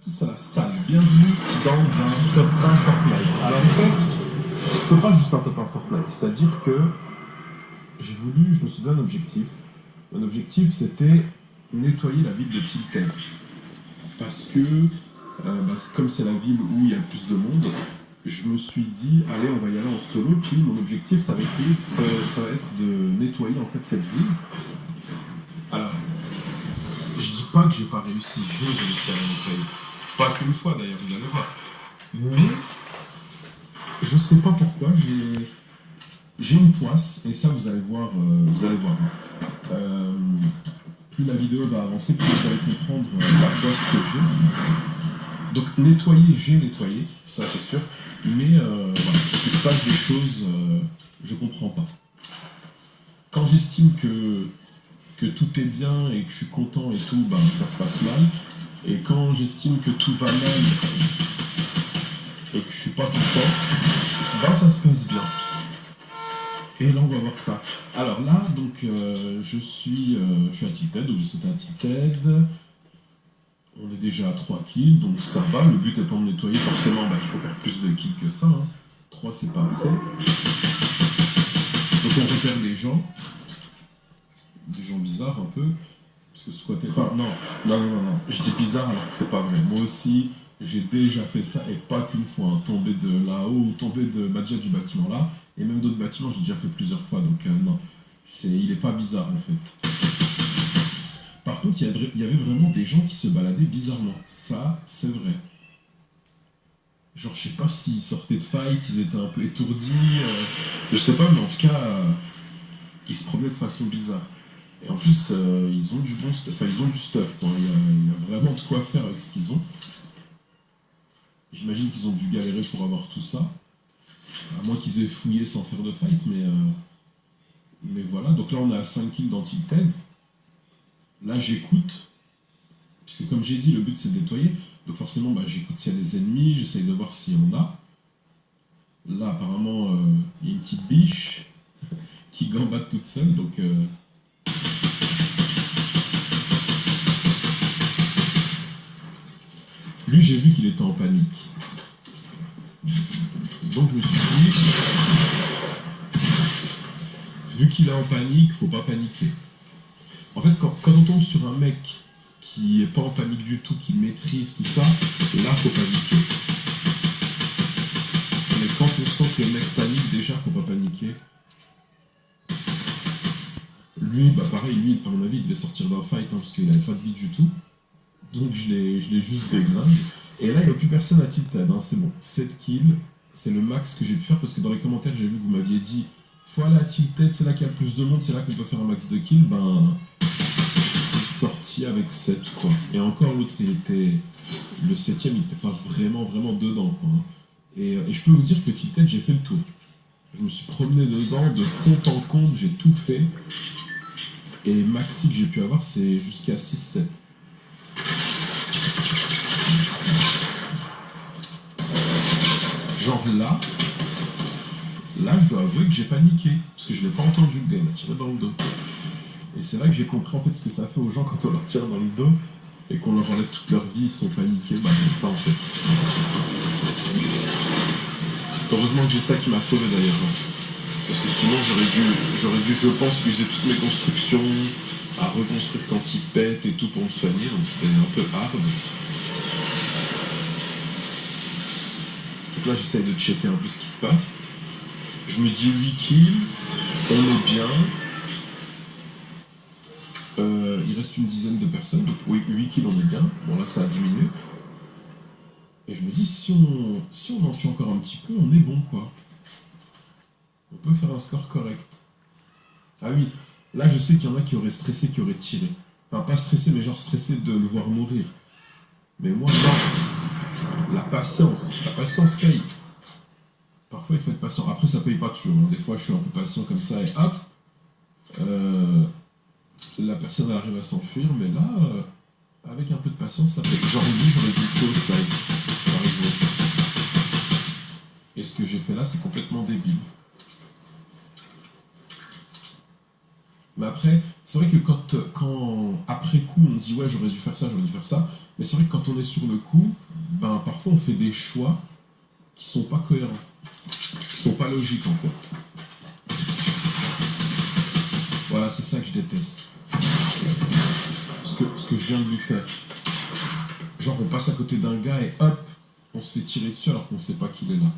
tous à la salle, bienvenue dans un top 1 Fortnite. Alors en fait, c'est pas juste un top 1 Fortnite, c'est-à-dire que je me suis donné un objectif. Mon objectif c'était nettoyer la ville de Tilted. Parce que, comme c'est la ville où il y a le plus de monde, je me suis dit, allez, on va y aller en solo, puis mon objectif ça va être de nettoyer en fait cette ville. Alors, je dis pas que j'ai pas réussi, j'ai réussi à la nettoyer. Pas qu'une fois d'ailleurs, vous allez voir. Mais je sais pas pourquoi, j'ai une poisse, et ça vous allez voir. Plus la vidéo va avancer, plus vous allez comprendre la poisse que j'ai. Donc nettoyer, j'ai nettoyé, ça c'est sûr. Mais voilà, il se passe des choses, je comprends pas. Quand j'estime que tout est bien et que je suis content et tout, ben ça se passe mal. Et quand j'estime que tout va mal et que je suis pas content, ben ça se passe bien. Et là on va voir ça. Alors là, donc je suis à Tilted, donc je suis à Tilted. On est déjà à 3 kills, donc ça va. Le but étant de nettoyer, forcément, il faut faire plus de kills que ça. 3 c'est pas assez. Donc on repère des gens bizarres un peu. Parce que squatter. Enfin, non. Je dis bizarre alors que c'est pas vrai. Moi aussi, j'ai déjà fait ça et pas qu'une fois. Tomber de là-haut ou tomber déjà du bâtiment là. Et même d'autres bâtiments, j'ai déjà fait plusieurs fois. Donc, non. Il est pas bizarre en fait. Par contre, il y avait vraiment des gens qui se baladaient bizarrement. Ça, c'est vrai. Genre, je sais pas s'ils sortaient de fight, ils étaient un peu étourdis. Je sais pas, mais en tout cas, ils se promenaient de façon bizarre. Et en plus, ils ont du bon stuff. Enfin, ils ont du stuff, quoi. Il y a vraiment de quoi faire avec ce qu'ils ont. J'imagine qu'ils ont dû galérer pour avoir tout ça. À moins qu'ils aient fouillé sans faire de fight, mais voilà. Donc là, on est à 5 kills dans Tilted. Là, j'écoute. Puisque comme j'ai dit, le but c'est de nettoyer. Donc forcément, j'écoute s'il y a des ennemis, j'essaye de voir s'il y en a. Là, apparemment, il y a une petite biche qui gambade toute seule, donc... Lui, j'ai vu qu'il était en panique. Donc je me suis dit, vu qu'il est en panique, faut pas paniquer. En fait, quand on tombe sur un mec qui est pas en panique du tout, qui maîtrise tout ça, là, faut paniquer. Mais quand on sent que le mec panique, déjà, faut pas paniquer. Lui, pareil, lui, à mon avis, il devait sortir d'un fight, parce qu'il avait pas de vie du tout. Donc je l'ai juste déglingue. Et là, il n'y a plus personne à Tilted, c'est bon. 7 kills, c'est le max que j'ai pu faire, parce que dans les commentaires, j'ai vu que vous m'aviez dit faut aller à Tilted, c'est là qu'il y a le plus de monde, c'est là qu'on peut faire un max de kills. Je suis sorti avec 7, quoi. Et encore, l'autre, le 7ème, il était pas vraiment dedans, quoi. Et je peux vous dire que Tilted, j'ai fait le tour. Je me suis promené dedans, de fond en comble, j'ai tout fait. Et maxi que j'ai pu avoir, c'est jusqu'à 6-7. Genre là, je dois avouer que j'ai paniqué, parce que je l'ai pas entendu, le gars, il m'a tiré dans le dos. Et c'est là que j'ai compris en fait ce que ça fait aux gens quand on leur tire dans le dos, et qu'on leur enlève toute leur vie, ils sont paniqués, c'est ça en fait. Heureusement que j'ai ça qui m'a sauvé d'ailleurs, parce que sinon j'aurais dû, je pense, user toutes mes constructions, à reconstruire quand il pète et tout pour me soigner, donc c'était un peu hard. Donc là j'essaye de checker un peu ce qui se passe. Je me dis 8 kills, on est bien. Il reste une dizaine de personnes, donc oui, 8 kills on est bien. Bon là ça a diminué. Et je me dis si on en tue encore un petit peu, on est bon quoi. On peut faire un score correct. Ah oui, là je sais qu'il y en a qui auraient stressé, qui auraient tiré. Enfin pas stressé, mais genre stressé de le voir mourir. Mais moi non. La patience paye. Parfois il faut être patient. Après ça paye pas toujours. Des fois je suis un peu patient comme ça et hop, la personne arrive à s'enfuir, mais là, avec un peu de patience, ça paye. Genre lui, j'aurais dû close slide, par exemple. Et ce que j'ai fait là, c'est complètement débile. Mais après, c'est vrai que quand après coup, on dit ouais, j'aurais dû faire ça, Mais c'est vrai que quand on est sur le coup, ben parfois on fait des choix qui sont pas cohérents, qui sont pas logiques en fait. Voilà, c'est ça que je déteste. Ce que je viens de lui faire. Genre on passe à côté d'un gars et hop, on se fait tirer dessus alors qu'on sait pas qu'il est là.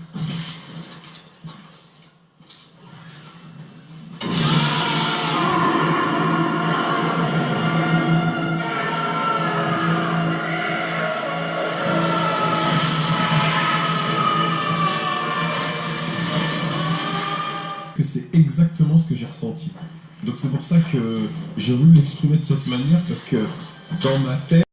Que c'est exactement ce que j'ai ressenti. Donc c'est pour ça que j'ai voulu l'exprimer de cette manière parce que dans ma tête,